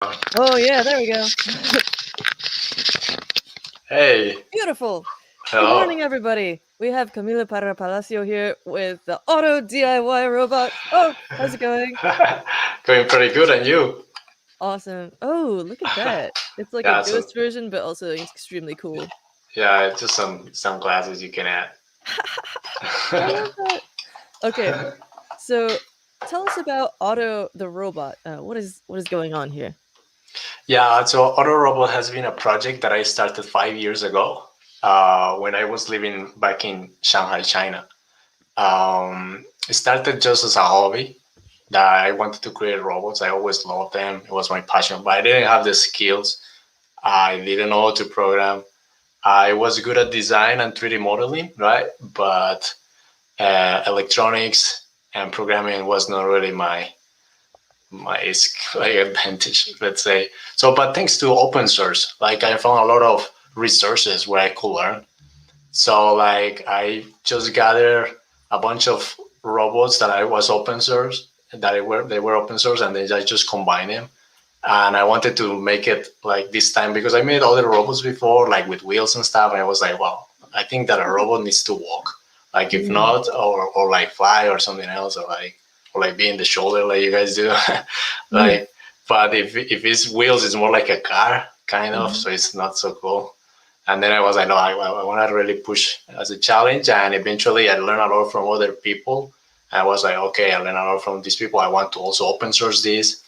Oh, yeah, there we go. Hey, Beautiful. Good hello. morning, everybody. We have Camilo Parra Palacio here with the Otto DIY robot. Oh, how's it going? Going pretty good, and you? Awesome. Oh, look at that. It's like a Yeah, so ghost version, but also extremely cool. yeah, just some glasses you can add. I love that. Okay, so tell us about Otto the robot. What is going on here? Yeah, so Auto Robot has been a project that I started 5 years ago when I was living back in Shanghai, China. It started just as a hobby that I wanted to create robots. I always loved them. It was my passion, but I didn't have the skills. I didn't know how to program. I was good at design and 3D modeling, right? But electronics and programming was not really my advantage, let's say. So, but thanks to open source, like I found a lot of resources where I could learn. So, like I just gathered a bunch of robots that I was open source, that they were open source, and then I just combined them. And I wanted to make it like this time because I made other robots before, like with wheels and stuff. And I was like, well, I think that a robot needs to walk. Like if Mm, not, or like fly or something else, or like be in the shoulder like you guys do. mm, Like, but if it's wheels, it's more like a car kind of, mhm. so it's not so cool. And then I was like, no, I want to really push as a challenge. And eventually I learned a lot from other people. I was like, okay, I learned a lot from these people. I want to also open source this.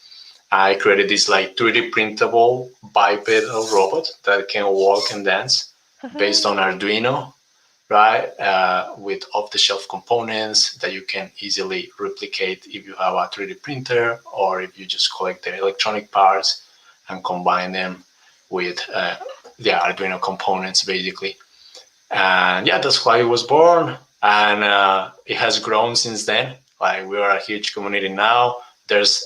I created this like 3D printable bipedal robot that can walk and dance based on Arduino, right? With off-the-shelf components that you can easily replicate if you have a 3D printer or if you just collect the electronic parts and combine them with the Arduino components, basically. And yeah, that's why it was born, and it has grown since then. Like we are a huge community now. There's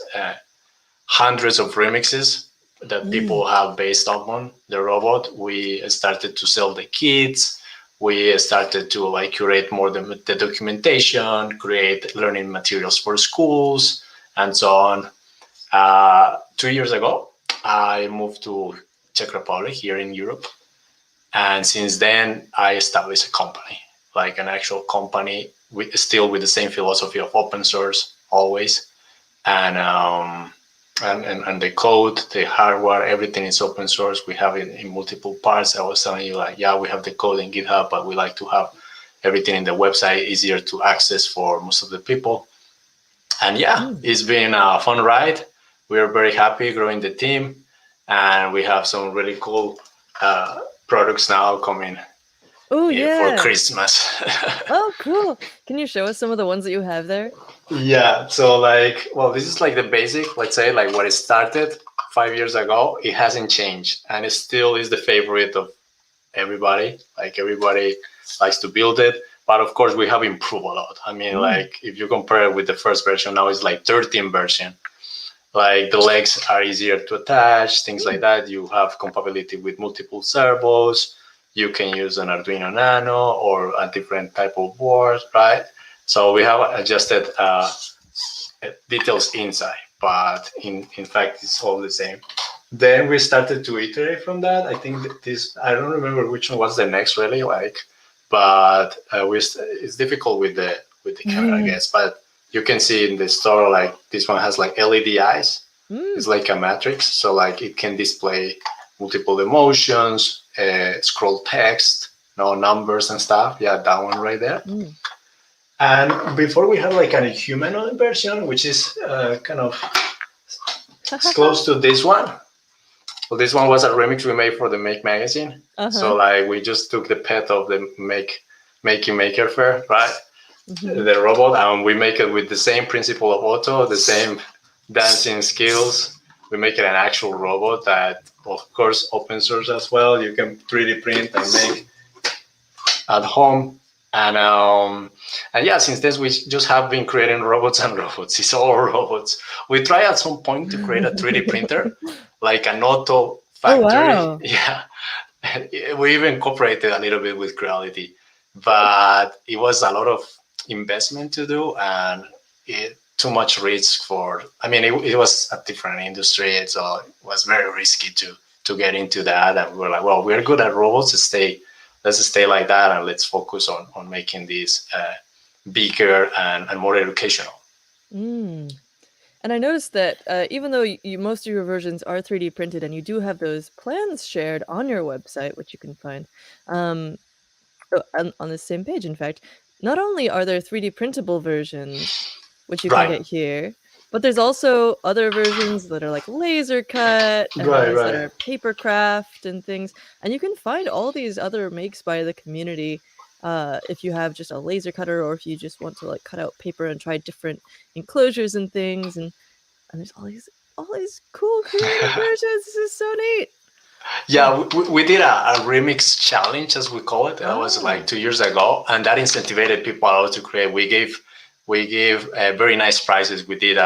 hundreds of remixes that Mm. people have based upon the robot. We started to sell the kits. We started to like curate more the documentation, create learning materials for schools, and so on. 2 years ago, I moved to Czech Republic here in Europe, and since then I established a company, like an actual company, still with the same philosophy of open source always, and and the code, the hardware, everything is open source. We have it in multiple parts. I was telling you, like, yeah, we have the code in GitHub, but we like to have everything in the website easier to access for most of the people. And yeah, Mm. it's been a fun ride. We're very happy growing the team, and we have some really cool uh, products now coming Oh, for yeah. Christmas. Oh, cool. Can you show us some of the ones that you have there? Yeah, so like, well, this is like the basic, let's say, like what it started 5 years ago. It hasn't changed, and it still is the favorite of everybody. Like everybody likes to build it, but of course we have improved a lot. I mean, Mm. like if you compare it with the first version, now it's like 13 version. Like the legs are easier to attach, things like Mm. that. You have compatibility with multiple servos. You can use an Arduino Nano or a different type of board, right? So we have adjusted details inside, but in fact, it's all the same. Then we started to iterate from that. I think that this, I don't remember which one was the next really, like, but it's difficult with the camera, I guess. But you can see in the store, like this one has like LED eyes. Mm. It's like a matrix, so like it can display multiple emotions, scroll text, numbers and stuff. Yeah, that one right there. Mm. And before we had like a humanoid version, which is kind of close to this one. Well, this one was a remix we made for the Make magazine. So Uh-huh. like we just took the pet of the Making Maker Fair, right? Mhm. The robot, and we make it with the same principle of Otto, the same dancing skills. We make it an actual robot that, of course, open source as well. You can 3D print and make at home. And yeah, since then we just have been creating robots and robots. It's all robots. We try at some point to create a 3D printer, like an auto Oh, factory. wow. Yeah, we even cooperated a little bit with Creality, but it was a lot of investment to do, and it too much risk for. I mean, it was a different industry, so it was very risky to get into that. And we were like, well, we're good at robots. Let's stay like that, and let's focus on making this bigger and more educational. Mm. And I noticed that even though most of your versions are 3D printed, and you do have those plans shared on your website, which you can find um, on the same page, in fact, not only are there 3D printable versions, which you can Right, get here, but there's also other versions that are like laser cut and right, others that right. are paper craft and things. And you can find all these other makes by the community if you have just a laser cutter, or if you just want to like cut out paper and try different enclosures and things. And there's all these cool creative versions. This is so neat. Yeah. Yeah, we did a remix challenge, as we call it. That was Ah. like 2 years ago, and that incentivized people a lot to create. We gave very nice prizes. We gave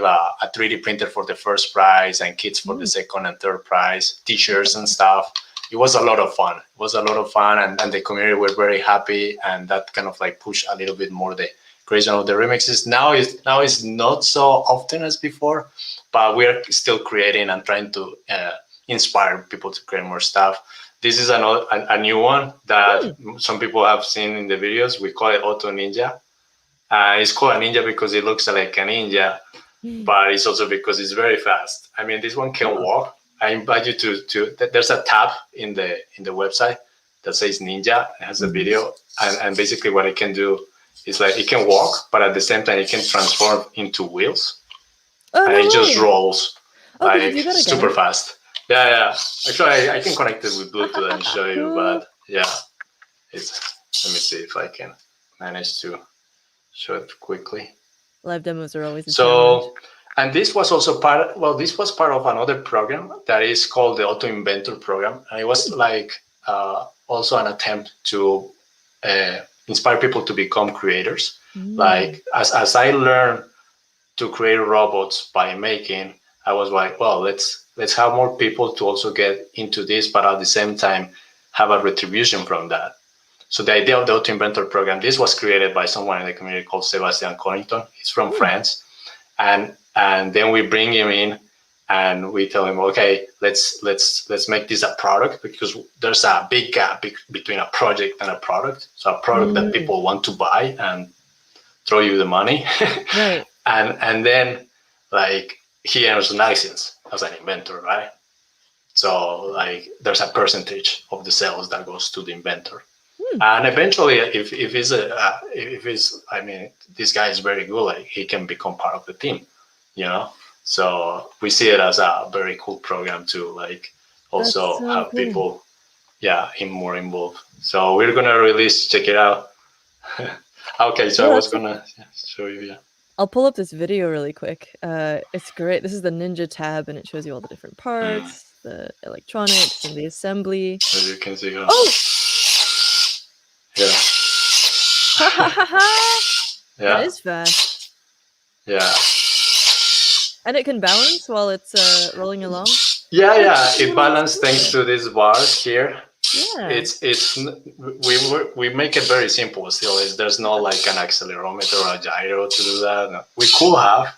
a 3D printer for the first prize, and kits for the Mm. second and third prize, T-shirts and stuff. It was a lot of fun. It was a lot of fun, and the community were very happy, and that kind of like pushed a little bit more the creation of the remixes. Now is not so often as before, but we are still creating and trying to inspire people to create more stuff. This is a new one that Mm. some people have seen in the videos. We call it Otto Ninja. It's called a ninja because it looks like a ninja, Mm. but it's also because it's very fast. I mean, this one can Oh. walk. I invite you to there's a tab in the website that says ninja. It has a Mhm. video, and basically what it can do is like it can walk, but at the same time it can transform into wheels, Oh, and no it just way. rolls Oh, could you like do that super again? fast. Yeah, yeah. Actually, I can connect it with Bluetooth and show you, Cool. but yeah, it's. Let me see if I can manage to show it quickly. Live demos are always a challenge. So, and this was also part. Well, this was part of another program that is called the Auto Inventor program, and it was like also an attempt to inspire people to become creators. Mm. Like as I learned to create robots by making, I was like, well, let's have more people to also get into this, but at the same time have a retribution from that. So the idea of the Auto Inventor program, this was created by someone in the community called Sebastian Corrington. He's from Mm. France, and then we bring him in and we tell him, okay, let's make this a product, because there's a big gap between a project and a product. So a product that Mm. people want to buy and throw you the money, Right. and then like he earns a license as an inventor, right? So like there's a percentage of the sales that goes to the inventor, Hmm. and eventually if I mean, this guy is very good, like he can become part of the team, you know. So we see it as a very cool program to like That's also so have cool. people, yeah, more involved. So we're gonna release, check it out. Okay, so I Yeah, was that's a gonna show you, yeah. I'll pull up this video really quick. It's great. This is the Ninja tab, and it shows you all the different Mm. parts, the electronics, and the assembly. As you can see here. Oh! Yeah. Ha ha ha ha! That Yeah. is fast. Yeah. And it can balance while it's, rolling along? Yeah, That's yeah. It really balanced thanks smart. to these bars here. Yeah. We make it very simple. Still, there's no like an accelerometer or a gyro to do that. No. We could have,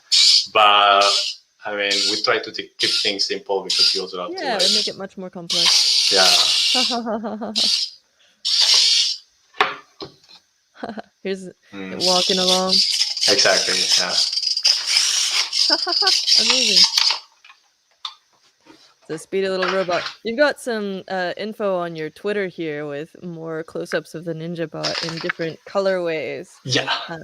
but I mean, we try to keep things simple because you also have to Yeah, it like, would make it much more complex. yeah. Ha ha ha ha ha ha. Here's it Mm, walking along. exactly. Yeah. Ha ha ha. Amazing. It's a speedy little robot. You've got some info on your Twitter here with more close-ups of the Ninja Bot in different colorways. Yeah. Uh,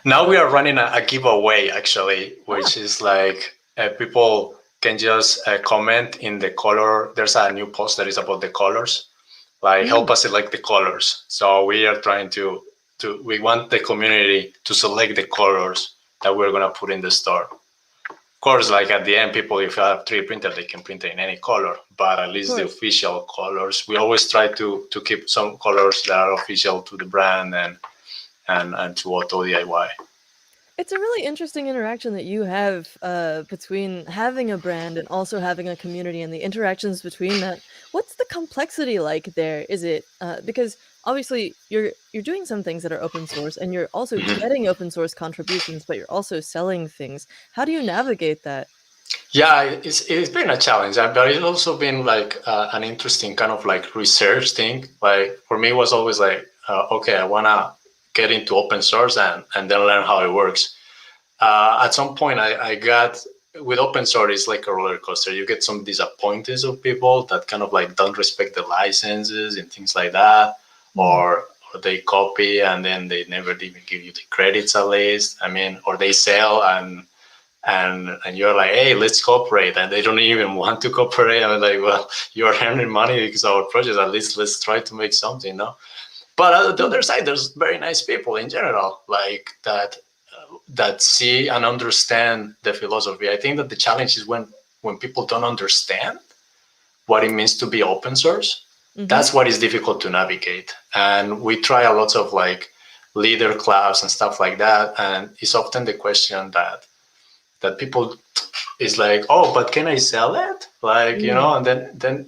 Now we so, are running a giveaway actually, ah, which is like people can just comment in the color. There's a new post that is about the colors, like help mm, us select the colors. So we are trying to we want the community to select the colors that we're gonna put in the store. Of course, like at the end, people, if you have 3D printer, they can print it in any color, but at of least the course. official colors. We always try to keep some colors that are official to the brand and to Auto DIY. It's a really interesting interaction that you have between having a brand and also having a community and the interactions between that. What's the complexity like there? Is it because obviously you're doing some things that are open source, and you're also Mhm. getting open source contributions, but you're also selling things. How do you navigate that? Yeah, it's been a challenge, but it's also been like an interesting kind of like research thing. Like for me, it was always like, okay, I wanna get into open source and then learn how it works. At some point, I got with open source, it's like a roller coaster. You get some disappointments of people that kind of like don't respect the licenses and things like that, Mm, or they copy and then they never even give you the credits at least. I mean, or they sell and you're like, hey, let's cooperate, and they don't even want to cooperate. I'm like, well, you're earning money because our project. At least let's try to make something, no? But on the mm, other side, there's very nice people in general, like that see and understand the philosophy. I think that the challenge is when people don't understand what it means to be open source. mhm, That's what is difficult to navigate. And we try a lot of like leader clubs and stuff like that. And it's often the question that people is like, oh, but can I sell it? Like, you mm, know, and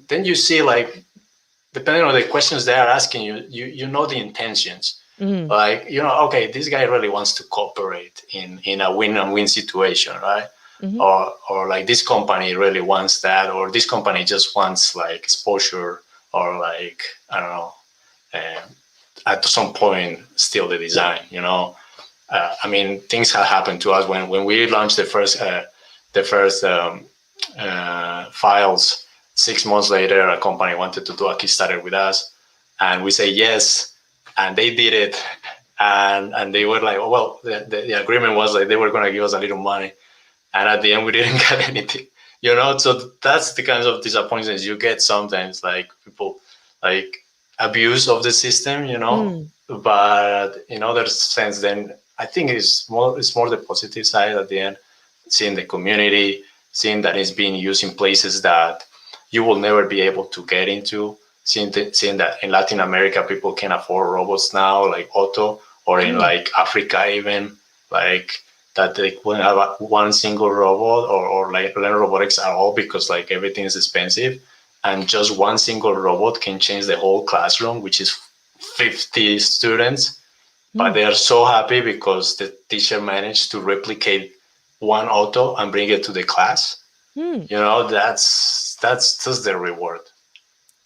then you see like depending on the questions they are asking you, you know the intentions. mhm, Like, you know, okay, this guy really wants to cooperate in a win-and-win situation, right? mhm, Or like this company really wants that, or this company just wants like exposure, or like I don't know, uh, at some point steal the design, you know. I mean, things have happened to us when we launched the first files. 6 months later, a company wanted to do a Kickstarter with us, and we say yes, and they did it, and they were like, oh, well, the agreement was like they were going to give us a little money, and at the end we didn't get anything, you know. So that's the kinds of disappointments you get sometimes, like people like abuse of the system, you know. mm, But in other sense, then I think it's more the positive side at the end, seeing the community, seeing that it's being used in places that you will never be able to get into, seeing that in Latin America people can afford robots now like Otto, or in mm, like Africa even, like that they wouldn't have one single robot, or like learn robotics at all because like everything is expensive, and just one single robot can change the whole classroom, which is 50 students. But mm, they are so happy because the teacher managed to replicate one Auto and bring it to the class. mm. You know, that's just the reward.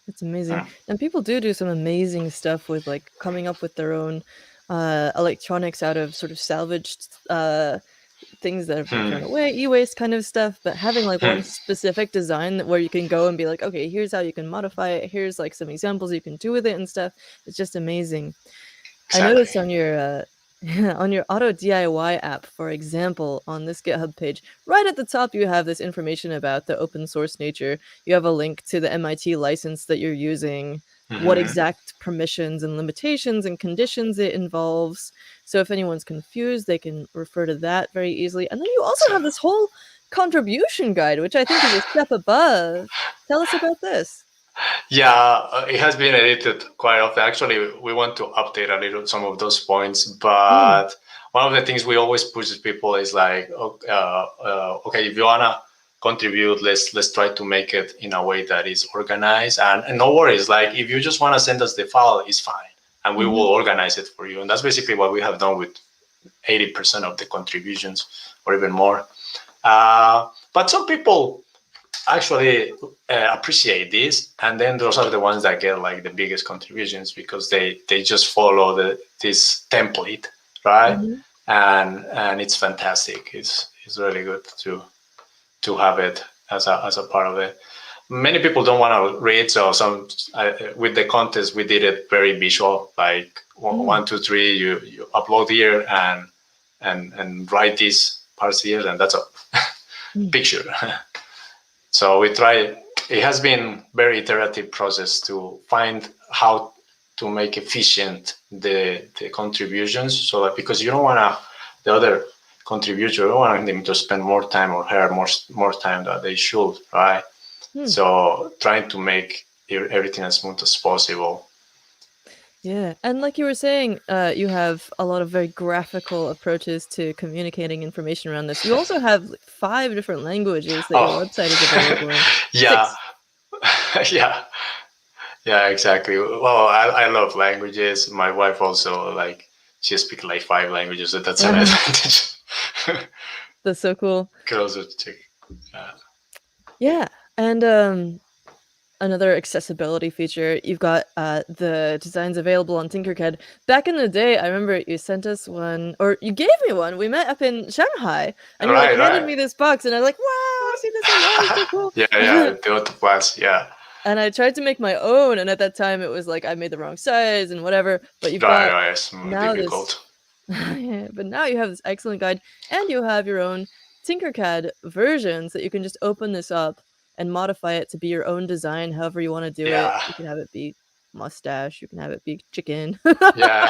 It's amazing. Hmm. And people do some amazing stuff with, like, coming up with their own, electronics out of sort of salvaged, things that have been Hmm. thrown away, e-waste kind of stuff, but having, like, Hmm. one specific design that where you can go and be like, "Okay, here's how you can modify it. Here's, like, some examples you can do with it and stuff." It's just amazing. I Exactly. noticed on your on your Auto DIY app, for example, on this GitHub page, right at the top you have this information about the open source nature. You have a link to the MIT license that you're using, what Hmm. exact permissions and limitations and conditions it involves. So if anyone's confused, they can refer to that very easily. And then you also have Exactly. this whole contribution guide, which I think is a step above. Tell us about this. Yeah, it has been edited quite often. Actually, we want to update a little some of those points, Mm, but one of the things we always push people is like, okay, if you wanna contribute, let's try to make it in a way that is organized, and no worries. Like if you just wanna send us the file, it's fine, and we will mhm, organize it for you. And that's basically what we have done with 80% of the contributions, or even more. But some people actually appreciate this, and then those are the ones that get like the biggest contributions because they just follow this template, right? mhm, And it's fantastic. It's really good to have it as a part of it. Many people don't want to read, so some with the contest we did it very visual, like mm, 1, 2, 3, you upload here and write these parts here, and that's a mm. picture. So we try. It has been very iterative process to find how to make efficient the contributions, so that because you don't want to the other contributor, you don't want them to spend more time or her more time that they should, right? Hmm. So trying to make everything as smooth as possible. Yeah, and like you were saying, you have a lot of very graphical approaches to communicating information around this. You also have like 5 different languages that your Oh, website is available in. yeah, 6. yeah. Yeah, exactly. Well, I love languages. My wife also, like, she speaks like 5 languages, so that's an advantage. That's so cool. Could also check. Uh, Yeah, and another accessibility feature, you've got the designs available on Tinkercad. Back in the day, I remember you sent us one, or you gave me one. We met up in Shanghai, and you like right, handed right. me this box, and I was like, "Wow, I've seen this online. It's so cool." Yeah, yeah, the Otto Plus, yeah. And I tried to make my own, and at that time, it was like I made the wrong size and whatever. But you've Right, got right, it's more now this, difficult. yeah, but now you have this excellent guide, and you have your own Tinkercad versions that you can just open this up and modify it to be your own design, however you want to do it. Yeah, You can have it be mustache, you can have it be chicken. yeah.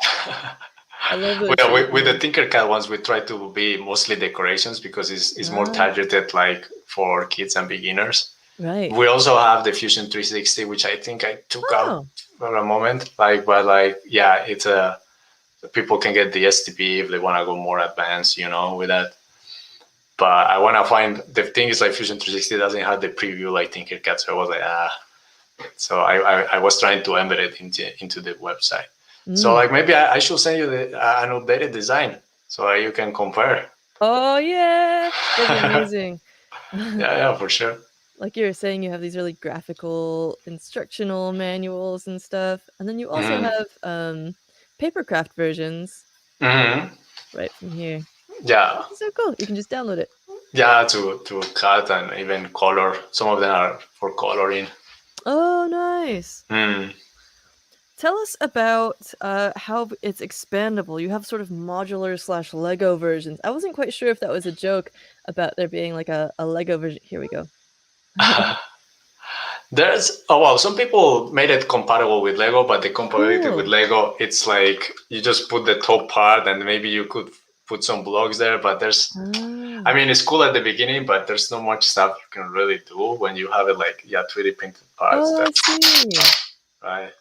I love those Well, shapes. with the Tinkercad ones, we try to be mostly decorations because it's more Ah, targeted like for kids and beginners. right. We also have the Fusion 360, which I think I took out Oh, for a moment. Like, but like, yeah, it's a people can get the STP if they want to go more advanced, with that. But I want to find the thing is like Fusion 360 doesn't have the preview like Tinkercad, so I was like, ah. So I was trying to embed it into the website. So mm. like maybe I should send you an updated design so that you can compare. Oh yeah, that'd be Yeah, amazing. yeah, for sure. Like you were saying, you have these really graphical instructional manuals and stuff, and then you also Hmm. have papercraft versions Hmm. right from here. Yeah, This is so cool. You can just download it. yeah, to cut and even color. Some of them are for coloring. Oh, nice. Mm. Tell us about how it's expandable. You have sort of modular slash Lego versions. I wasn't quite sure if that was a joke about there being like a Lego version. Here we go. There's well, some people made it compatible with Lego, but the compatibility with Cool. Lego, it's like you just put the top part and maybe you could put some blocks there, but I Ah. mean, it's cool at the beginning, but there's not much stuff you can really do when you have it like, yeah, 3D printed parts. Oh, I see. Right,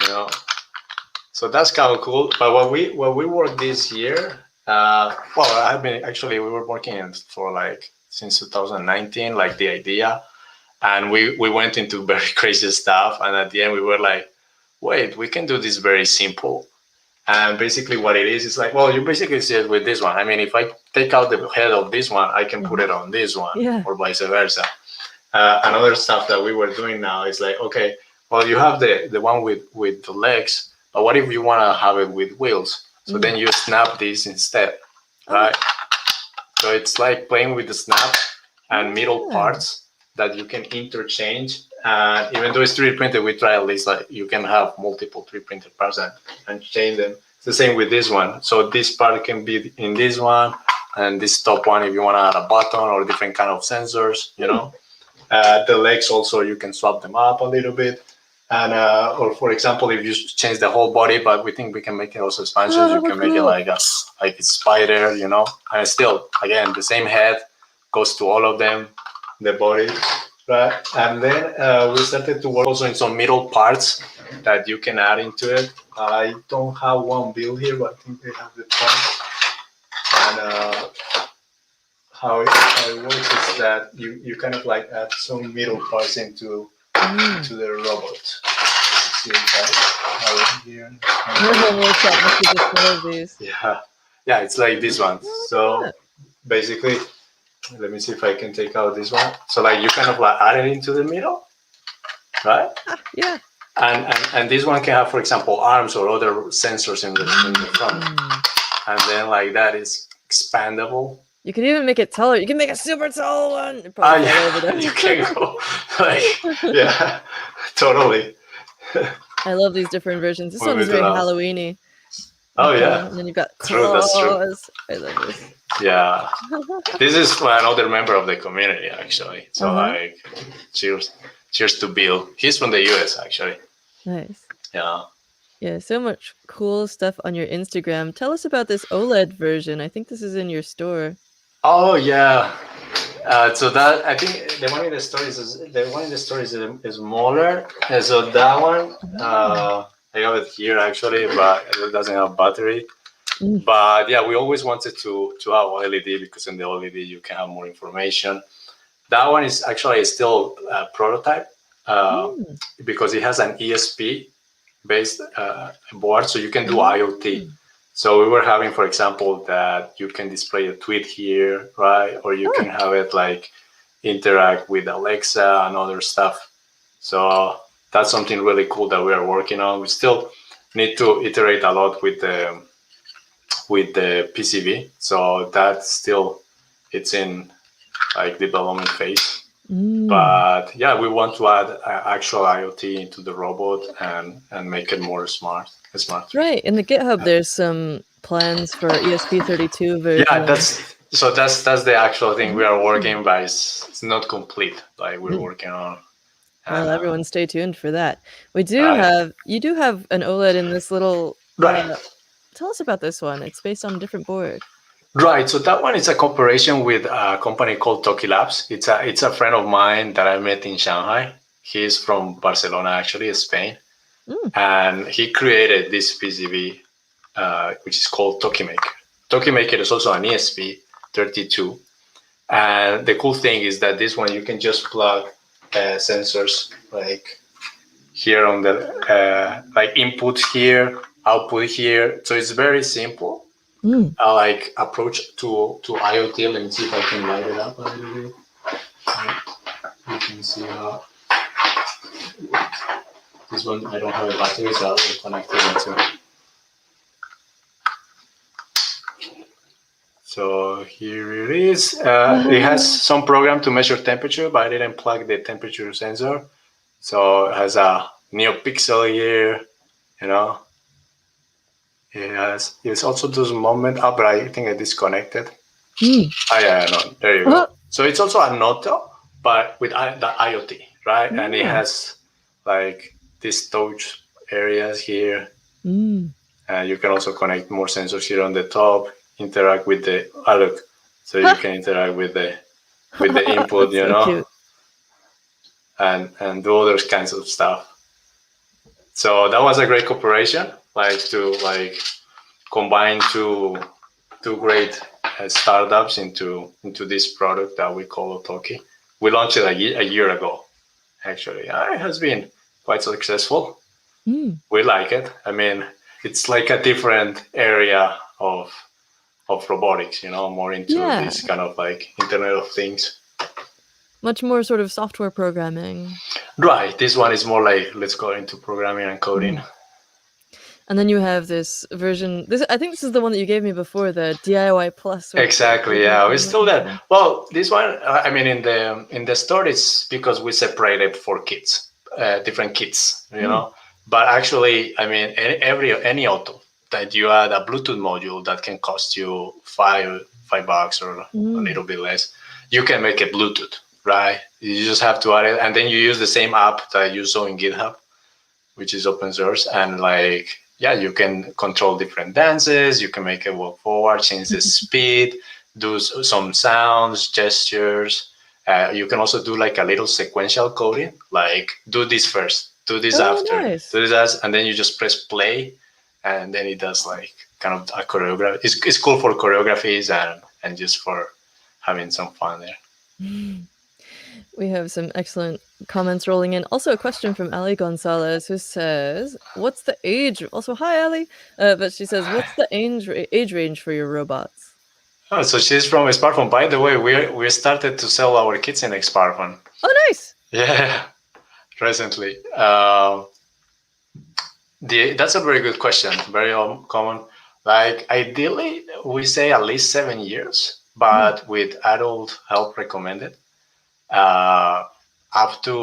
you know. So that's kind of cool. But what we worked this year, well, I've been actually we were working for like since 2019, like the idea, and we went into very crazy stuff, and at the end we were like, wait, we can do this very simple. And basically, what it is like, well, you basically see it with this one. I mean, if I take out the head of this one, I can put Mhm. it on this one, Yeah. or vice versa. Another stuff that we were doing now is like, okay, well, you have the one with the legs, but what if you want to have it with wheels? So Mm. then you snap this instead, Oh, right? So it's like playing with the snap and middle yeah. parts that you can interchange. And even though it's 3D printed, we try at least like you can have multiple 3D printed parts and change them. It's the same with this one. So this part can be in this one, and this top one if you want to add a button or different kind of sensors, Hmm. The legs also you can swap them up a little bit. And or for example, if you change the whole body, but we think we can make it also expansions, you Oh, can make it cool. like a spider, and still again the same head goes to all of them, the body, right? And then we started to work also in some middle parts that you can add into it. I don't have one build here, but I think they have the part. And how it works is that you kind of like add some middle parts Mm. into the robot. See that how here. Workshop must be just full of these. Yeah, yeah, it's like this one. Oh, look at So that. basically, let me see if I can take out this one. So like you kind of like add it into the middle, right? Ah, yeah. And this one can have, for example, arms or other sensors in the front, Mm. and then like that is expandable. You could even make it taller. You can make a super tall one. It probably Ah, fall over yeah, though. you can go like, yeah, totally. I love these different versions. This Move one is it to very that. Halloween-y. Oh yeah, And then you've got true. That's true. claws. I love this. Yeah, this is another member of the community actually. So Uh-huh. like, cheers to Bill. He's from the US actually. Nice. Yeah. Yeah, so much cool stuff on your Instagram. Tell us about this OLED version. I think this is in your store. Oh yeah. So that I think the one in the stories is smaller. And so that one, Oh. I have it here actually, but it doesn't have battery. Mm. But yeah, we always wanted to have LED because in the LED you can have more information. That one is actually still a prototype. uh, Mm. because it has an ESP based board, so you can do IoT. Mm. So we were having, for example, that you can display a tweet here, right? Or you can Oh. have it like interact with Alexa and other stuff. So that's something really cool that we are working on. We still need to iterate a lot with the PCB. So that's still it's in like development phase. Mm. But yeah, we want to add actual IoT into the robot and make it more smarter. Right. In the GitHub, there's some plans for ESP32 Yeah, version. that's the actual thing we are Mm. working, but it's not complete. Like we're Mm. working on, Well, and everyone stay tuned for that. right, You do have an OLED in this little, right, tell us about this one. It's based on a different board. right. So that one is a cooperation with a company called Toki Labs. It's a friend of mine that I met in Shanghai. He's from Barcelona, actually, Spain, Mm. and he created this PCB, which is called Tokimaker. Tokimaker is also an ESP32. And the cool thing is that this one you can just plug sensors like here on the like input here, output here. So it's very simple. Mm. Like approach to IoT. Let me see if I can light it up a little bit. You can see how this one I don't have a battery, so I'll connect it into. So here it is. It has some program to measure temperature, but I didn't plug the temperature sensor. So it has a NeoPixel here, you know. It also does moment up, but I think I disconnected. Mm. Oh yeah, no, there you go. So it's also an Otto, but with the IoT, right? And it Oh. has like these touch areas here. Mm. You can also connect more sensors here on the top. Interact with the look, so you can interact with the input, That's you so know, cute. and do other kinds of stuff. So that was a great cooperation, like to like combine two great startups into this product that we call Otoki. We launched it a year ago, actually. It has been quite successful. Mm. We like it. I mean, it's like a different area of robotics, you know, more into Yeah. this kind of like Internet of Things. Much more sort of software programming. Right. This one is more like let's go into programming and coding. Mm. And then you have this version. This I think this is the one that you gave me before, the DIY Plus, which Exactly. maybe Yeah, we I'm still looking that. for. Well, this one, I mean, in the store, it's because we separated for kids, different kits, you Mm. know. But actually, I mean, any auto that you add a Bluetooth module that can cost you $5 or a Mm. little bit less, you can make it Bluetooth, right? You just have to add it, and then you use the same app that you saw in GitHub, which is open source, and like yeah, you can control different dances, you can make it walk forward, change the speed, do some sounds, gestures. You can also do like a little sequential coding, like do this first, do this Oh, after, nice. do this as, and then you just press play, and then it does like kind of a choreography. It's cool for choreographies and just for having some fun there. We have some excellent comments rolling in. Also, a question from Ali Gonzalez who says, "What's the age?" Also, hi Ali, but she says, "What's the age range for your robots?" Oh, so she's from Smartphone. By the way, we started to sell our kits in Smartphone. Oh, nice. Yeah, recently. That's a very good question. Very common. Like ideally, we say at least 7 years, Mm. but with adult help recommended. Uh, Up to,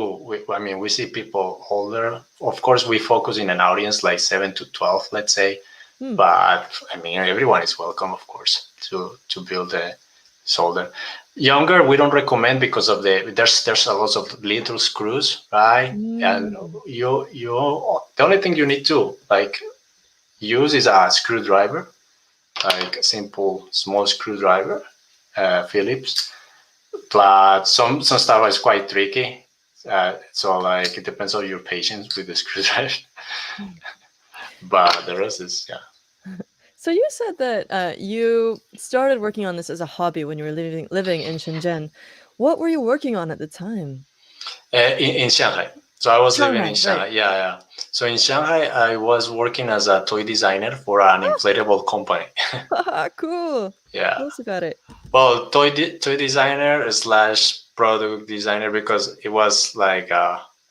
I mean, we see people older. Of course, we focus in an audience like 7 to 12, let's say. Mm. But I mean, everyone is welcome, of course, to build a solder. Younger, we don't recommend because of there's a lot of little screws, right? And Mm. you the only thing you need to like use is a screwdriver, like a simple small screwdriver, Phillips. But some stuff is quite tricky. So like it depends on your patience with the screwdriver. But the rest is yeah. So you said that you started working on this as a hobby when you were living in Shenzhen. What were you working on at the time? In Shanghai. So I was living in Shanghai, right. Shanghai. Yeah, yeah. So in Shanghai, I was working as a toy designer for an inflatable company. Ah, cool. Yeah. Tell us about it. Well, toy designer slash product designer because it was like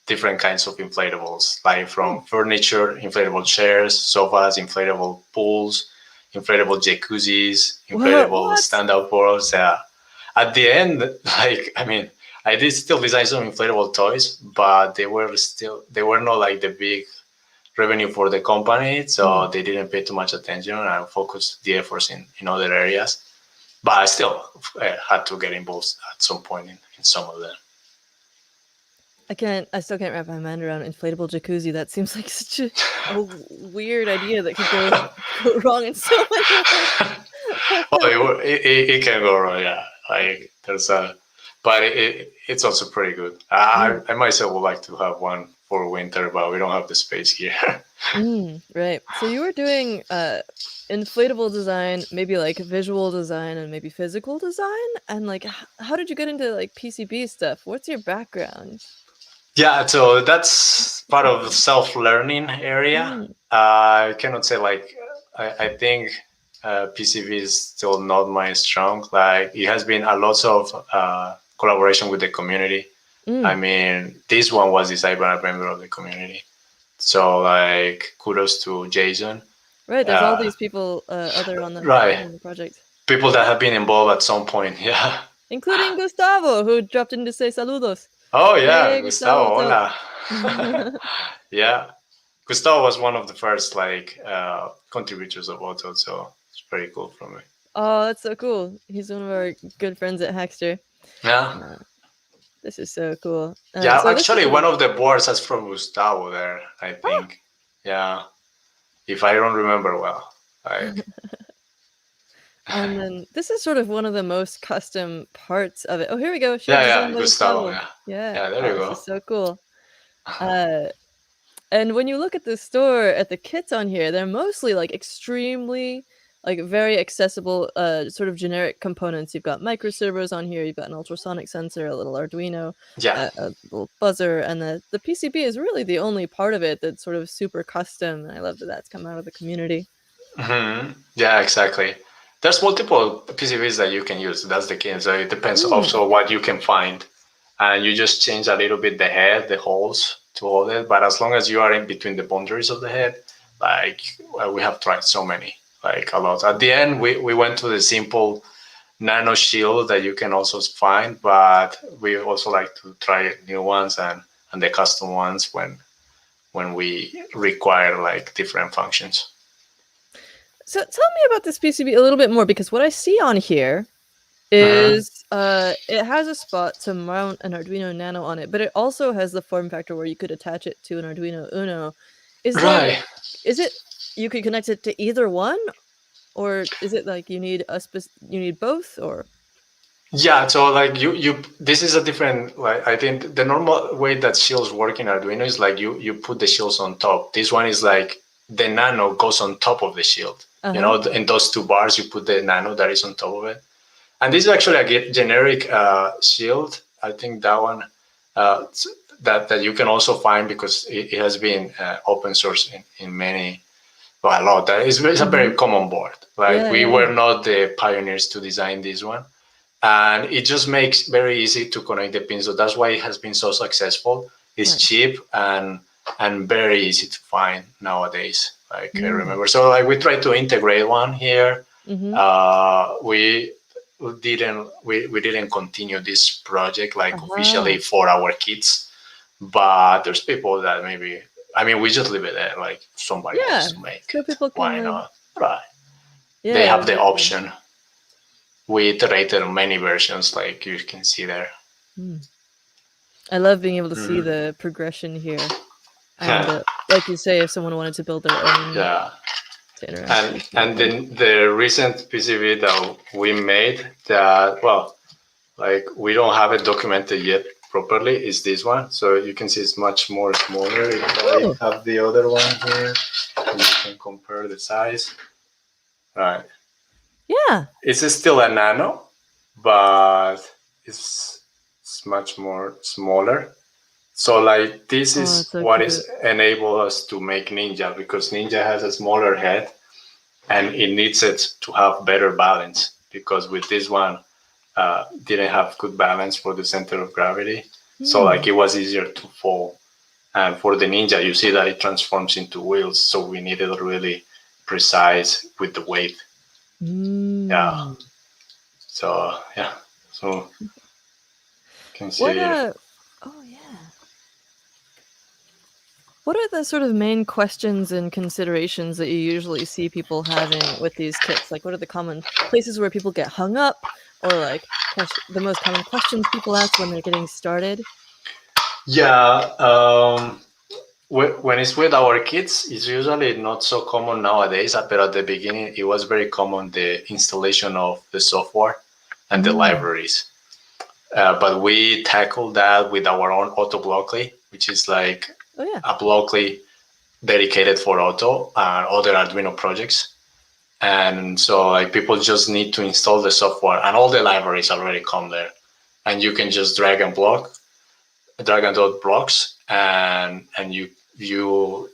different kinds of inflatables, like Hmm. from furniture, inflatable chairs, sofas, inflatable pools, inflatable jacuzzis, inflatable What? stand-up boards. Yeah. At the end, like I mean, I did still design some inflatable toys, but they were not like the big revenue for the company, so Mm. they didn't pay too much attention and focused the efforts in other areas. But I still had to get involved at some point in some of them. I still can't wrap my mind around inflatable jacuzzi. That seems like such a weird idea that could go wrong in so many ways. Oh, it can go wrong, yeah. Like there's a, but it's also pretty good. Mm. I myself would like to have one for winter, but we don't have the space here. Mm, right. So you were doing inflatable design, maybe like visual design and maybe physical design? And like how did you get into like PCB stuff? What's your background? Yeah, so that's part of self-learning area. Mm, I cannot say like I think PCV is still not my strong. Like it has been a lot of collaboration with the community. I mm. mean, this one was designed by a member of the community. So like kudos to Jason. Right, there's all Uh, these people other on right, the project, people that have been involved at some point. Yeah. including Gustavo, who dropped in to say saludos. Oh yeah, Hey, Gustavo, Gustavo. what's up? Hola. Yeah. Gustavo was one of the first like contributors of Otto, so it's pretty cool from me. Oh, that's so cool. He's one of our good friends at Hackster. Yeah, Uh, this is so cool. yeah. So this is Actually, one like, of the boards is from Gustavo there. I oh, think. Yeah, if I don't remember well. Like, and then this is sort of one of the most custom parts of it. Oh, here we go. Shared yeah, design yeah, by Gustavo. Gustavo. Yeah, Yeah. yeah. There Oh, you this go. is so cool. Uh, And when you look at the store, at the kits on here, they're mostly like extremely, like very accessible, sort of generic components. You've got microservos on here, you've got an ultrasonic sensor, a little Arduino, Yeah. a little buzzer, and the PCB is really the only part of it that's sort of super custom. And I love that that's come out of the community. Yeah, exactly. There's multiple PCBs that you can use. That's the key. So it depends Mm, also what you can find, and you just change a little bit the head, the holes to hold it. But as long as you are in between the boundaries of the head, like we have tried so many, like a lot. At the end, we went to the simple nano shield that you can also find, but we also like to try new ones and the custom ones when we require like different functions. So tell me about this PCB a little bit more because what I see on here Mm-hmm. is it has a spot to mount an Arduino Nano on it, but it also has the form factor where you could attach it to an Arduino Uno. Is there Right. is it you could connect it to either one, or is it like you need you need both, or Yeah, so like you this is a different like I think the normal way that shields work in Arduino is like you put the shields on top. This one is like the nano goes on top of the shield. You uh-huh. know, in those two bars you put the nano that is on top of it. And this is actually a generic shield. I think that one uh, that you can also find because it has been open source in many well, a lot. It's a Mm-hmm. very common board. Like Yeah, we yeah, yeah. were not the pioneers to design this one and it just makes very easy to connect the pins. So that's why it has been so successful. It's Nice. cheap and very easy to find nowadays. Like I Mm. remember, so like we tried to integrate one here. Mm-hmm. We we didn't continue this project like Uh-huh. officially for our kids, but there's people that maybe I mean we just leave it there. Like if somebody Yeah. wants to make So it, people can why like, not? Right? They yeah, have the exactly. option. We iterated on many versions, like you can see there. Mm. I love being able to see Mhm. the progression here. And like you say, if someone wanted to build their own Yeah, to interact with and people. then the recent PCB that we made that well, like we don't have it documented yet properly is this one. So you can see it's much more smaller. If Oh, I have the other one here, you can compare the size. Right, yeah. it's still a nano, but it's much more smaller. So like this Oh, it's is so what is cute. enable us to make Ninja, because Ninja has a smaller head and it needs it to have better balance, because with this one didn't have good balance for the center of gravity. So like Hmm. it was easier to fall. And for the Ninja, you see that it transforms into wheels. So we needed really precise with the weight. Yeah. Mm. So yeah. So you can What see. oh yeah. What are the sort of main questions and considerations that you usually see people having with these kits? Like, what are the common places where people get hung up, or like the most common questions people ask when they're getting started? Yeah. When it's with our kids, it's usually not so common nowadays, but at the beginning, it was very common, the installation of the software and the Mm. libraries. But we tackled that with our own Otto Blockly, which is like Oh yeah. a Blockly dedicated for Otto and other Arduino projects. And so like people just need to install the software, and all the libraries already come there. And you can just drag and drop blocks, and you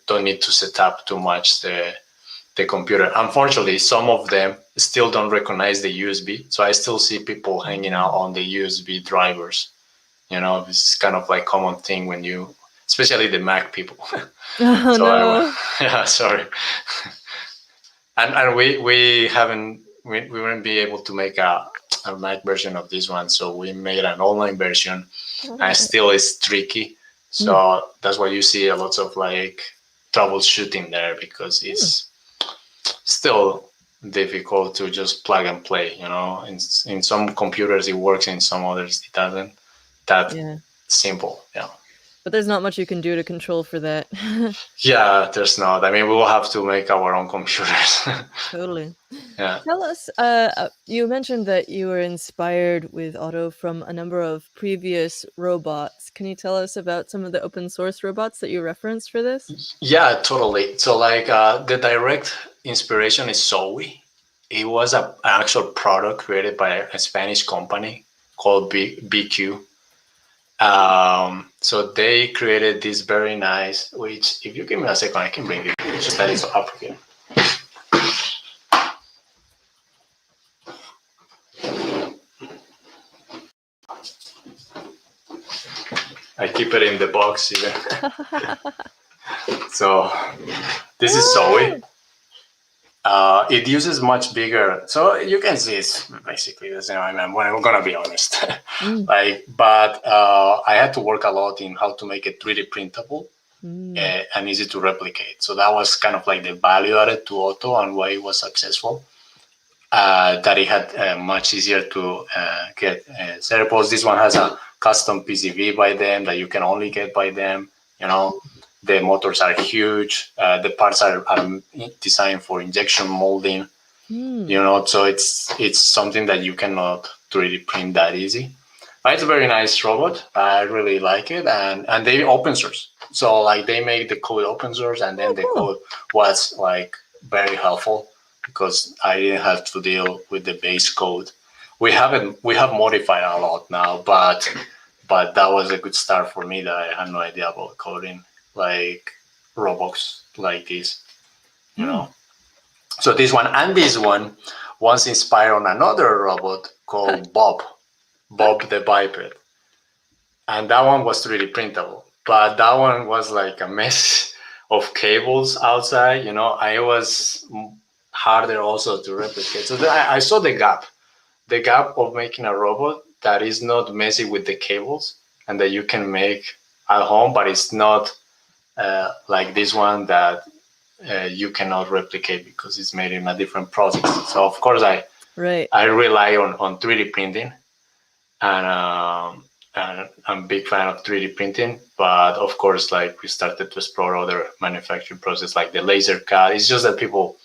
don't need to set up too much the computer. Unfortunately, some of them still don't recognize the USB, so I still see people hanging out Oh. on the USB drivers. It's kind of like common thing when you, especially the Mac people. Oh So no. yeah, sorry. And we haven't we wouldn't be able to make a Mac version of this one, so we made an online version, and still it's tricky. Mm. So that's why you see a lot of like troubleshooting there, because Mm. it's still difficult to just plug and play. In some computers it works, in some others it doesn't. That Yeah. simple. Yeah. But there's not much you can do to control for that. Yeah, there's not. I mean, we will have to make our own computers. Totally. Yeah. Tell us, you mentioned that you were inspired with Otto from a number of previous robots. Can you tell us about some of the open source robots that you referenced for this? Yeah, totally. So like the direct inspiration is Zoe. It was an actual product created by a Spanish company called BQ. So they created this very nice, which if you give me a second, I can bring it. Just that it's up here. I keep it in the box even. So this is Zoe. Oh, It uses much bigger, so you can see it's basically the same. I'm gonna be honest, mm, but I had to work a lot in how to make it 3D printable mm, and easy to replicate. So that was kind of like the value added to Otto and why it was successful. That it had much easier to get cerebrals. This one has a custom PCB by them that you can only get by them. You know, the motors are huge. The parts are designed for injection molding. mm. So it's something that you cannot 3D print that easy. But it's a very nice robot. I really like it, and they open source. So like they make the code open source, and then Oh, the cool. code was like very helpful, because I didn't have to deal with the base code. We have modified a lot now, but that was a good start for me, that I had no idea about coding like robots like this, you Mm. know. So this one was inspired on another robot called Bob the Biped, and that one was 3D printable. But that one was like a mess of cables outside. I was harder also to replicate. So I saw the gap of making a robot that is not messy with the cables, and that you can make at home, but it's not like this one that you cannot replicate because it's made in a different process. So of course Right. I rely on 3D printing, and I'm a big fan of 3D printing. But of course, like we started to explore other manufacturing processes like the laser cut. It's just that people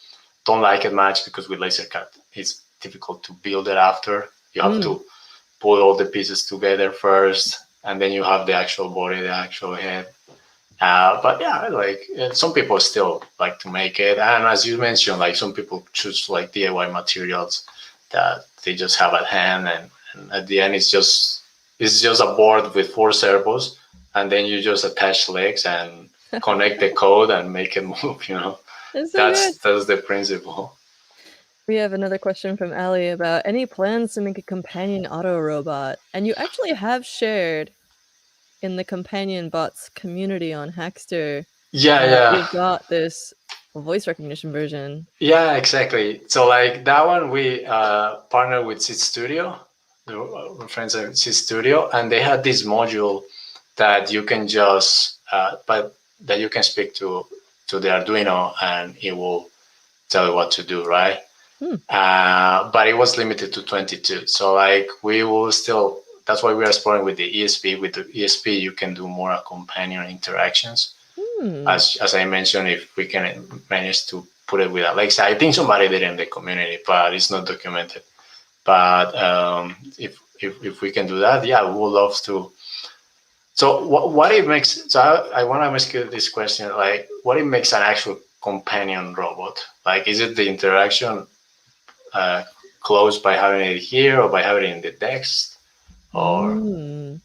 don't like it much, because with laser cut it's difficult to build it after. You have Mm. to put all the pieces together first, and then you have the actual body, the actual head. But yeah, like some people still like to make it, and as you mentioned, like some people choose like DIY materials that they just have at hand, and at the end it's just a board with four servos and then you just attach legs and connect the code and make it move. It's so good. That's the principle. We have another question from Ali about any plans to make a companion auto robot. And you actually have shared in the companion bots community on Hackster, Yeah, yeah. you've got this voice recognition version. Yeah, exactly. So like that one, we partnered with Seed Studio, the friends at Seed Studio, and they had this module that you can just, but that you can speak to the Arduino, and it will tell you what to do, right? Hmm. But it was limited to 22. So like we will still. That's why we are exploring with the ESP. With the ESP, you can do more companion interactions. Hmm. As I mentioned, if we can manage to put it with Alexa, I think somebody did in the community, but it's not documented. But if we can do that, yeah, we would love to. So what it makes? So I want to ask you this question: like, what it makes an actual companion robot? Like, is it the interaction uh, close by having it here, or by having it in the text, or? Hmm.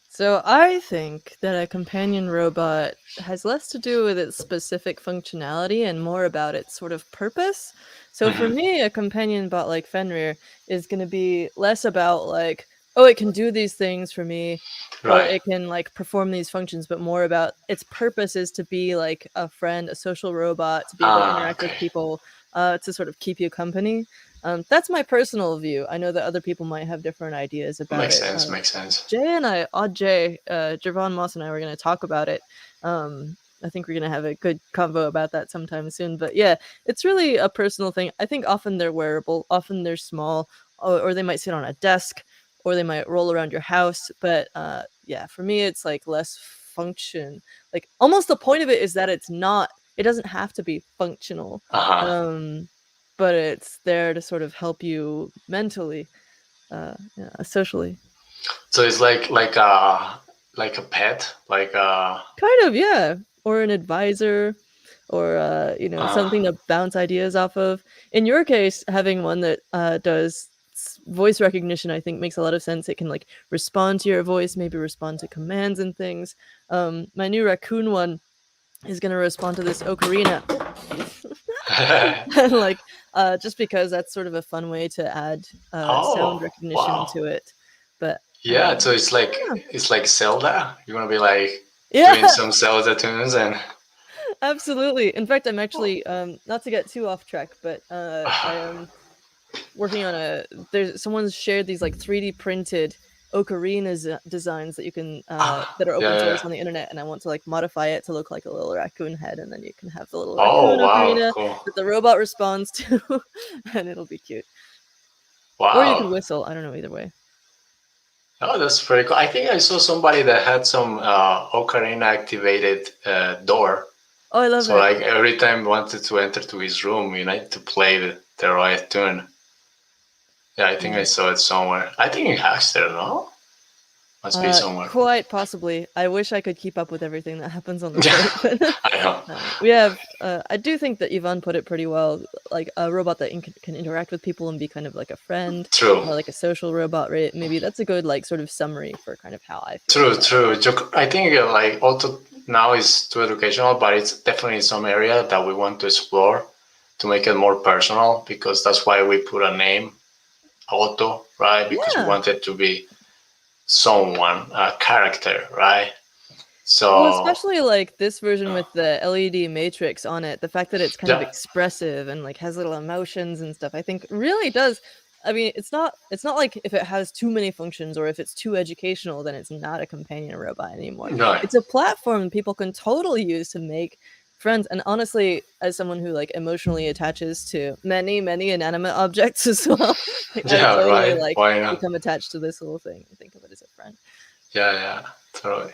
So I think that a companion robot has less to do with its specific functionality and more about its sort of purpose. So for Mhm. me, a companion bot like Fenrir is going to be less about like, oh, it can do these things for me, or Right. it can like perform these functions, but more about its purpose is to be like a friend, a social robot, to be able to Ah, interact with okay. people, to sort of keep you company. That's my personal view. I know that other people might have different ideas about Makes it. sense. Makes sense. Jay and I, Odd Jay, Javon Moss and I were going to talk about it. I think we're going to have a good convo about that sometime soon. But yeah, it's really a personal thing. I think often they're wearable, often they're small, or they might sit on a desk, or they might roll around your house. But yeah, for me, it's like less function. Like almost the point of it is that it doesn't have to be functional. Uh huh. Um, but it's there to sort of help you mentally, yeah, socially. So it's like a pet, like Kind of, yeah. Or an advisor or uh something to bounce ideas off of. In your case, having one that does voice recognition, I think makes a lot of sense. It can like respond to your voice, maybe respond to commands and things. My new raccoon one is going to respond to this ocarina. And like just because that's sort of a fun way to add sound oh recognition wow. to it. But Yeah, so it's I like don't know. it's like Zelda. You're gonna be like doing Yeah. some Zelda tunes and Absolutely. In fact, I'm oh, actually not to get too off track, but I am working on there's someone's shared these like 3D printed ocarina designs that you can that are yeah, open yeah. source on the internet, and I want to like modify it to look like a little raccoon head, and then you can have the little Oh raccoon wow, ocarina cool. that the robot responds to, and it'll be cute. Or you could Wow. whistle. I don't know, either way. Oh, that's pretty cool. I think I saw somebody that had some Ocarina activated door. Oh, I love So it. like every time you wanted to enter to his room, you need to play the right tune. Yeah, I think I Yeah. saw it somewhere. I think in Hackster, no? Must be somewhere. Quite possibly. I wish I could keep up with everything that happens on the Yeah, site, but I know. we have. I do think that Yvonne put it pretty well. Like a robot that can interact with people and be kind of like a friend, True. or like a social robot. Right? Maybe that's a good like sort of summary for kind of how I feel True, about it. true. I think like also now is too educational, but it's definitely some area that we want to explore to make it more personal because that's why we put a name, Otto, right? Because we Yeah. want it to be someone, a character, right? Well, So especially like this version uh, with the LED matrix on it, the fact that it's kind of yeah, expressive and like has little emotions and stuff, I think really does. I mean, it's not like if it has too many functions or if it's too educational, then it's not a companion robot anymore. no, It's a platform people can totally use to make friends. And honestly, as someone who like emotionally attaches to many, many inanimate objects as well, like I yeah, totally right. like Why not? become attached to this little thing and think of it as a friend. Yeah, yeah, totally.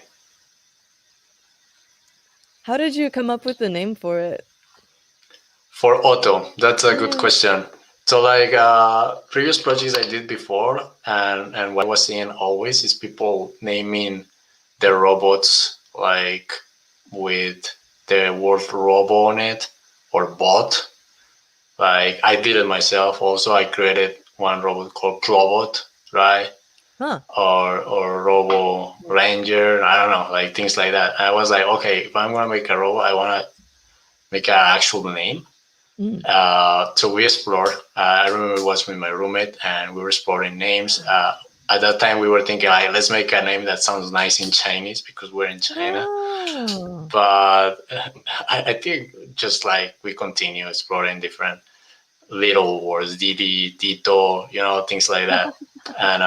How did you come up with the name for it? For Otto, that's a good Yeah. question. So like previous projects I did before, and what I was seeing always is people naming their robots like with the word robo on it or bot. Like I did it myself. Also, I created one robot called Clobot, right? Huh. or Robo Ranger. I don't know, like things like that. I was like, okay, if I'm gonna make a robot, I wanna make an actual name. Mm. So we explored. I remember it was with my roommate, and we were exploring names. At that time, we were thinking, like, let's make a name that sounds nice in Chinese because we're in China. Oh. But I think just like we continue exploring different little words, Didi, Tito, things like that. And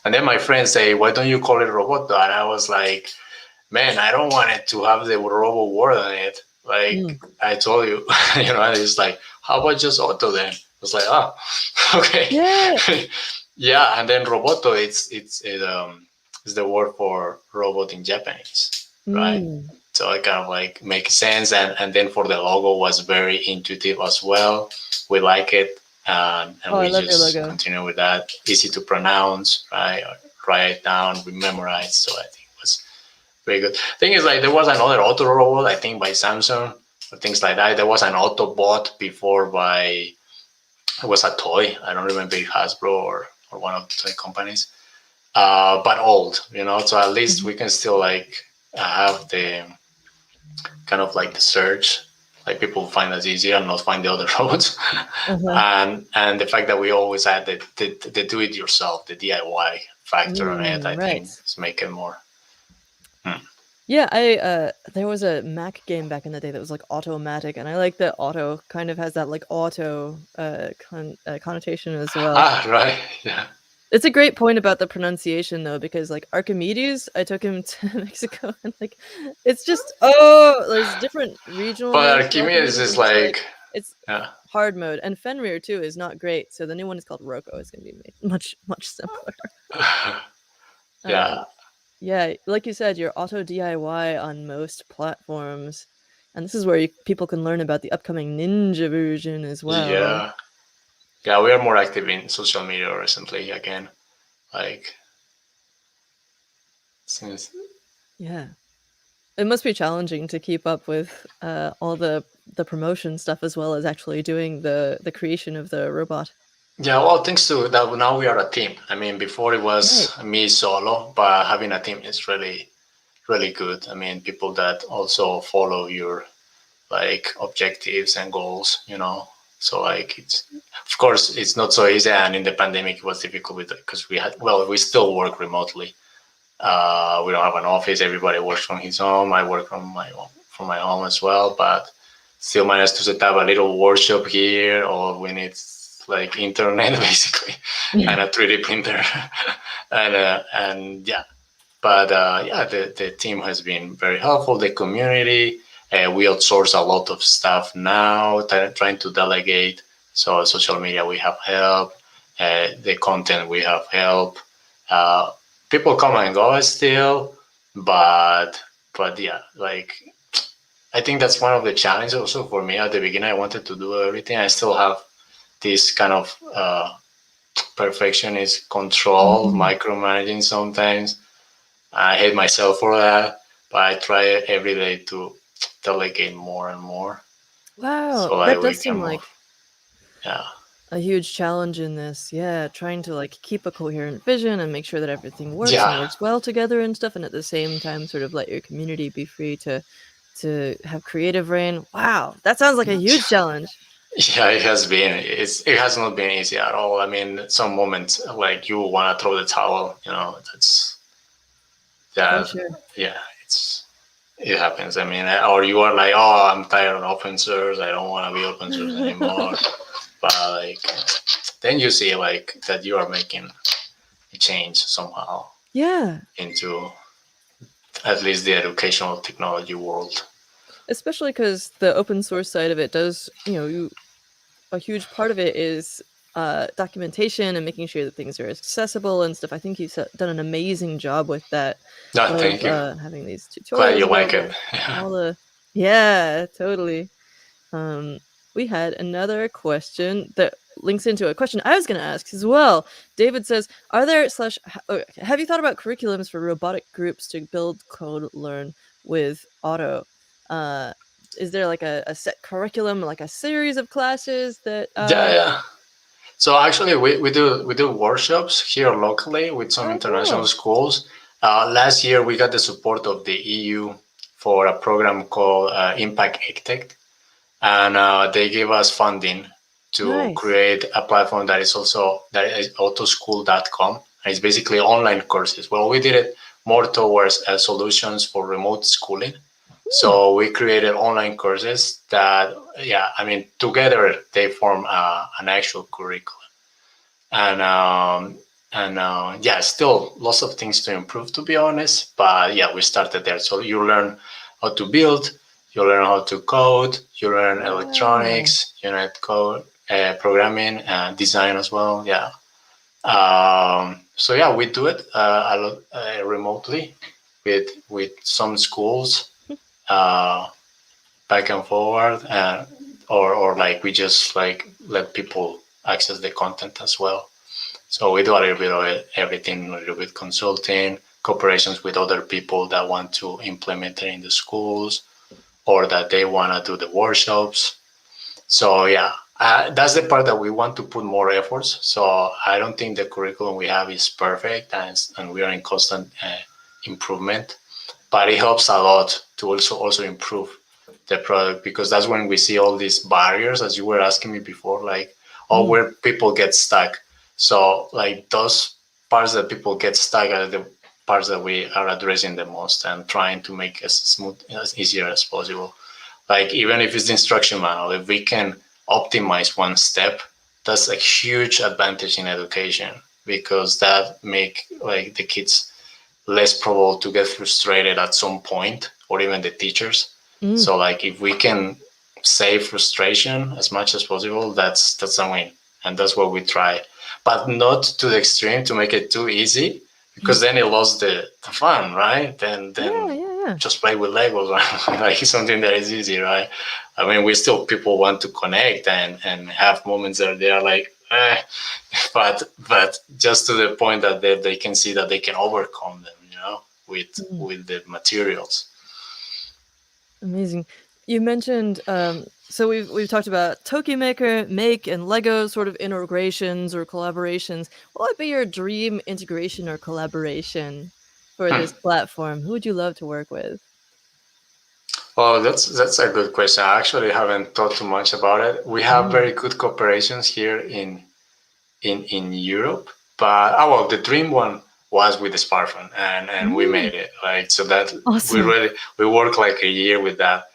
and then my friends say, why don't you call it Roboto? And I was like, man, I don't want it to have the Robo word on it. Like Mm. I told you, and it's like, how about just Otto then? I was like, oh, okay. Yeah. Yeah, and then Roboto, it's the word for robot in Japanese, right? Mm. So it kind of like makes sense, and then for the logo was very intuitive as well. We like it, and Oh, I we love your just logo. continue with that. Easy to pronounce, right? Write it down, we memorize. So I think it was very good. Thing is, like there was another auto robot, I think by Samsung or things like that. There was an Autobot before by it was a toy. I don't remember if Hasbro or one of the toy companies, but old, So at least Mhm. we can still like have the kind of like the search, like people find us easier and not find the other roads, Uh-huh. and the fact that we always add the do it yourself, the DIY factor on it, I Right. think is making more. Hmm. Yeah, there was a Mac game back in the day that was, like, Automatic, and I like that auto kind of has that, like, auto, connotation as well. Right, yeah. It's a great point about the pronunciation, though, because, like, Archimedes, I took him to Mexico, and, like, it's just there's different regional But names for Archimedes Archimedes, is and it's like like, it's yeah, hard mode, and Fenrir, too, is not great, so the new one is called Rocco, it's gonna be made much, much simpler. yeah, Um, yeah, like you said, you're auto DIY on most platforms, and this is where people can learn about the upcoming Ninja version as well. yeah, yeah. We are more active in social media recently again. Like since Yeah. It must be challenging to keep up with, all the promotion stuff as well as actually doing the creation of the robot. Yeah, well, thanks to that, now we are a team. I mean, before it Right. was me solo, but having a team is really, really good. I mean, people that also follow your like objectives and goals. So like it's, of course, it's not so easy. And in the pandemic, it was difficult because we still work remotely. We don't have an office. Everybody works from his home. I work from my home as well, but still managed to set up a little workshop here. All we need like internet basically Yeah. and a 3D printer, and yeah. But yeah, the team has been very helpful. The community. We outsource a lot of stuff now, trying to delegate. So social media, we have help. The content, we have help. Uh, People come and go still, but yeah, like I think that's one of the challenges also for me. At the beginning, I wanted to do everything. I still have this kind of perfectionist control, Mhm. micromanaging sometimes. I hate myself for that, but I try every day to delegate more and more Wow, so that like we does can seem move. like Yeah, a huge challenge in this. Yeah, trying to, like, keep a coherent vision and make sure that everything works and yeah, works well together and stuff, and at the same time, sort of let your community be free to have creative reign. Wow, that sounds like a huge challenge. yeah. It has been. It has not been easy at all. I mean, some moments like you want to throw the towel. That's For that. sure. Yeah, it happens. I mean, or you are like, oh, I'm tired of open source. I don't want to be open source anymore. But like, then you see like that you are making a change somehow Yeah. into at least the educational technology world. Especially because the open source side of it does, a huge part of it is, documentation and making sure that things are accessible and stuff. I think you've done an amazing job with that, No, of, thank you. having these Glad tutorials you like it. available, all the Yeah, totally. Um, we had another question that links into a question I was gonna ask as well. David says, "Are there slash ha okay, have you thought about curriculums for robotic groups to build code learn with Otto?" Uh, is there like a set curriculum, like a series of classes that, Yeah, yeah. So actually, we do workshops here locally with some Oh, international cool. schools. Last year, we got the support of the EU for a program called Impact EdTech, and they gave us funding to Nice. create a platform that is autoschool.com. And it's basically online courses. Well, we did it more towards solutions for remote schooling. Hmm. So we created online courses that, yeah, I mean, together they form an actual curriculum. And yeah, still lots of things to improve, to be honest. But yeah, we started there. So you learn how to build, you learn how to code, you learn Wow. electronics, you learn code, programming, and design as well. Yeah. So yeah, we do it a lot remotely with some schools, uh, back and forward, and or like we just like let people access the content as well. So we do a little bit of everything, a little bit consulting, cooperations with other people that want to implement it in the schools or that they want to do the workshops. So yeah, that's the part that we want to put more efforts. So I don't think the curriculum we have is perfect, and we are in constant improvement. But it helps a lot to also improve the product, because that's when we see all these barriers, as you were asking me before, like, oh, Mm, where people get stuck. So like those parts that people get stuck are the parts that we are addressing the most and trying to make as smooth, as easier as possible. Like even if it's the instruction manual, if we can optimize one step, that's a huge advantage in education, because that make like the kids less probable to get frustrated at some point, or even the teachers. mm. So like if we can save frustration as much as possible, that's a win. And that's what we try. But not to the extreme to make it too easy, because then it lost the fun, right? Then Yeah, yeah, yeah. just play with Legos, right? Like something that is easy, right? I mean, we still people want to connect and have moments that they are like, but just to the point that they can see that they can overcome them, Mm. with the materials. Amazing. You mentioned so we've talked about Toki Maker, Make, and Lego sort of integrations or collaborations. What would be your dream integration or collaboration for this platform? Who would you love to work with? Well, that's a good question. I actually haven't thought too much about it. We have Mm. very good cooperations here in Europe, but well, the dream one was with the smartphone, and we Mm. made it. Like so that Awesome. we worked like a year with that.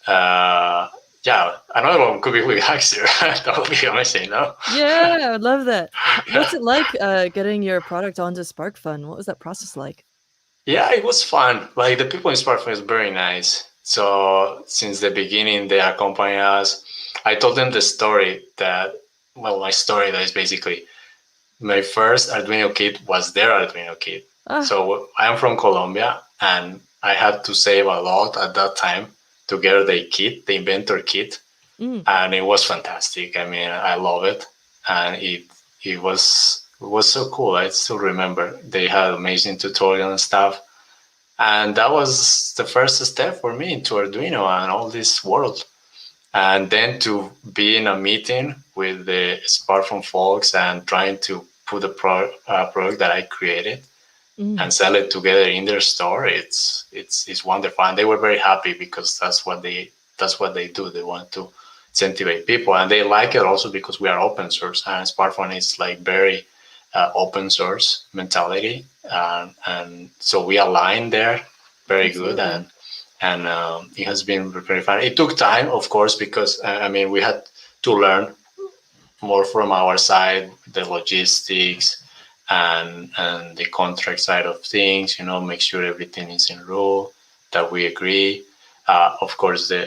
Uh, yeah, another one could be with Hackster. That would be amazing, no? Yeah, I would love that. What's it like getting your product onto SparkFun? What was that process like? Yeah, it was fun. Like the people in Spartan is very nice. So since the beginning, they accompany us. I told them the story that, well, my story that is basically my first Arduino kit was their Arduino kit. Ah, So I'm from Colombia, and I had to save a lot at that time to get the kit, the inventor kit, mm, and it was fantastic. I mean, I love it, and it was so cool. I still remember they had amazing tutorial and stuff, and that was the first step for me into Arduino and all this world. And then to be in a meeting with the smartphone folks and trying to put a product that I created mm, and sell it together in their store, it's wonderful. And they were very happy, because that's what they do. They want to incentivize people, and they like it also because we are open source, and smartphone is like very open source mentality, and so we align there very good, absolutely. and it has been very fun. It took time, of course, because I mean we had to learn more from our side, the logistics and the contract side of things. Make sure everything is in rule that we agree. Of course, the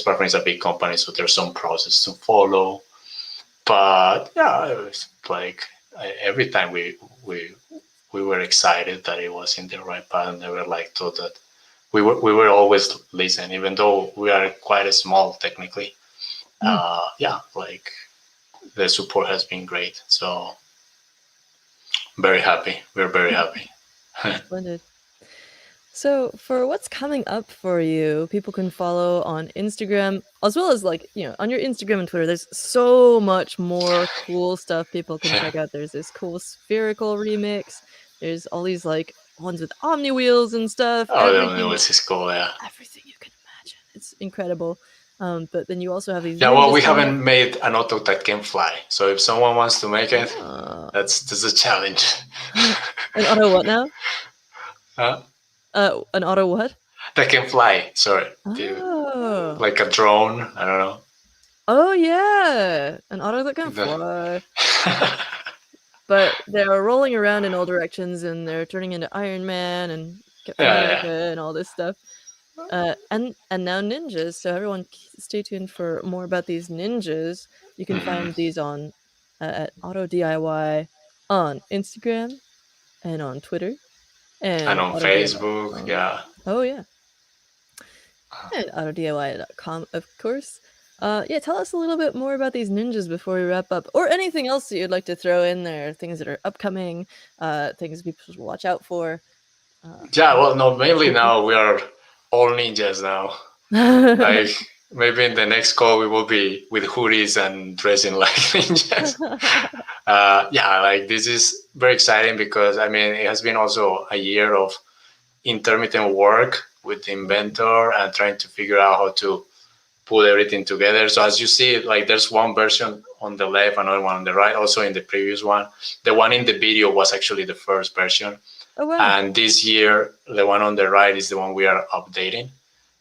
Sparkman is a big company, so there's some process to follow. But yeah, it was like every time we were excited that it was in the right path, and they were like told that we were always listening, even though we are quite small technically. Mm, Yeah, like the support has been great. So very happy. We're very happy. splendid. So, for what's coming up for you, people can follow on Instagram as well as on your Instagram and Twitter. There's so much more cool stuff people can Yeah. check out. There's this cool spherical remix. There's all these ones with Omni wheels and stuff. Oh, the only was his cool, yeah. Everything you can imagine. It's incredible. But then you also have these Yeah, well, ninjas we coming up. haven't made an Otto that can fly. So if someone wants to make it, Ah. that's a challenge. An auto what now? Huh? An auto what? That can fly. Sorry, Oh. like a drone. I don't know. Oh yeah, an auto that can The- fly. But they're rolling around in all directions, and they're turning into Iron Man and Captain yeah, America and all this stuff. And now ninjas. So everyone, stay tuned for more about these ninjas. You can yeah. find these on at Auto DIY on Instagram and on Twitter And and on Facebook, autodiy.com. yeah. Oh yeah, and autodiy.com, of course. Yeah, tell us a little bit more about these ninjas before we wrap up, or anything else that you'd like to throw in there. Things that are upcoming, things people should watch out for. Yeah, Yeah. well, no, mainly now we are all ninjas now. Like maybe in the next call we will be with hoodies and dressing like ninjas. Yeah, like this is very exciting because I mean it has been also a year of intermittent work with the inventor and trying to figure out how to put everything together. So as you see, like there's one version on the left, another one on the right. Also in the previous one, the one in the video was actually the first version, Oh wow. and this year the one on the right is the one we are updating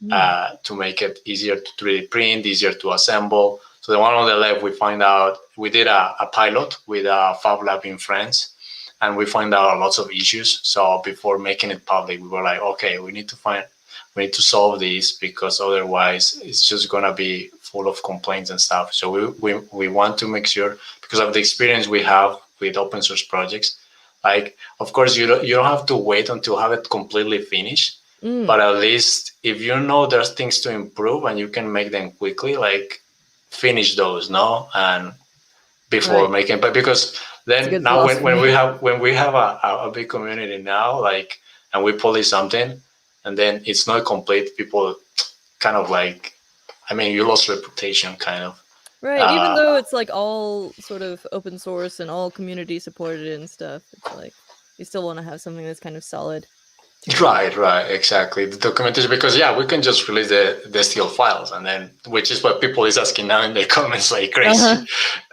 Mm. to make it easier to 3D print, easier to assemble. So the one on the left, we find out we did a pilot with a Fab Lab in France, and we find out lots of issues. So before making it public, we were like, okay, we need to solve this because otherwise it's just gonna be full of complaints and stuff. So we want to make sure because of the experience we have with open source projects. Like, of course, you don't have to wait until have it completely finished, Mm. but at least if you know there's things to improve and you can make them quickly, like finish those, no, and before Right. making, but because It's a then good now when philosophy. we have a big community now, like, and we polish something and then it's not complete, people kind of like, I mean, you lost reputation kind of. Right. Even uh though it's all sort of open source and all community supported and stuff, it's you still want to have something that's kind of solid to go with. Right, exactly. The documentation, because yeah, we can just release the steel files, and then which is what people is asking now in the comments like crazy, Uh-huh.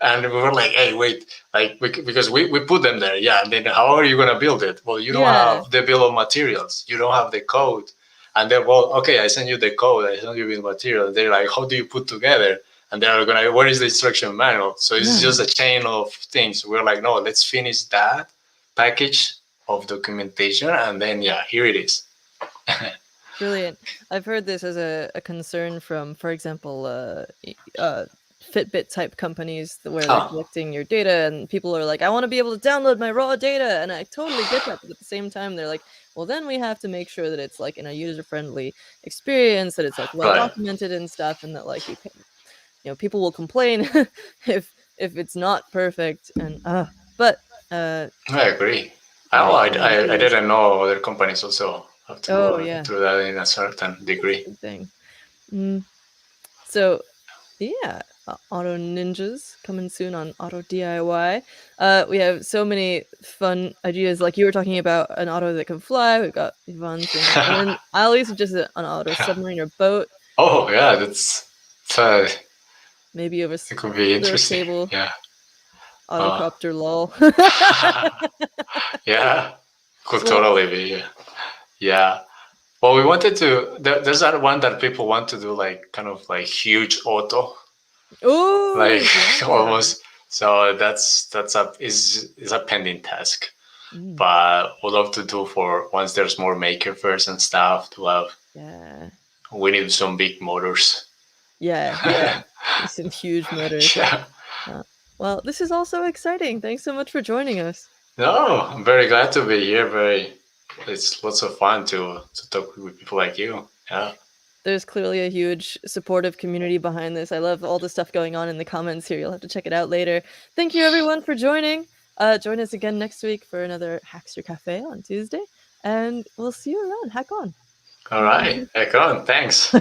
and we were like, hey, wait, like because we put them there, yeah, and then how are you gonna build it? Well, you don't Yeah. have the bill of materials, you don't have the code, and then well, okay, I send you the code, I send you the material. They're like, how do you put together? And they're gonna, where is the instruction manual? So it's just a chain of things. We're like, no, let's finish that package of documentation, and then yeah, here it is. Brilliant. I've heard this as a concern from, for example, Fitbit type companies where they're Oh, collecting your data, and people are like, I want to be able to download my raw data. And I totally get that. But at the same time, they're like, well, then we have to make sure that it's in a user friendly experience, that it's well right. documented and stuff, and that people will complain if it's not perfect. And but I agree. yeah, Oh, you can only do I this. didn't know other companies also have to Oh go yeah, through that in a certain that's a degree. big thing. Mm. So yeah, Auto Ninjas coming soon on Auto DIY. We have so many fun ideas. Like you were talking about an auto that can fly. We've got Yvonne's thing, and then Ali suggested an auto submarine or boat, Oh yeah, that's maybe over it could be over a interesting. cable, Yeah. Uh, autocopter lol. yeah, could Well, totally be. Yeah. Yeah. Well, we wanted to. There's that one that people want to do, like kind of like huge auto, like oh yeah. almost. So that's a is a pending task, Mm, but would love to do for once there's more maker fairs and stuff to have. yeah, We need some big motors. yeah, yeah. Some huge motors. Yeah. Uh, well, this is all so exciting. Thanks so much for joining us. No, I'm very glad to be here. It's lots of fun to talk with people like you. Yeah. There's clearly a huge supportive community behind this. I love all the stuff going on in the comments here. You'll have to check it out later. Thank you everyone for joining. Join us again next week for another Hackster Cafe on Tuesday. and we'll see you around. Hack on. All right. Heck on. Thanks.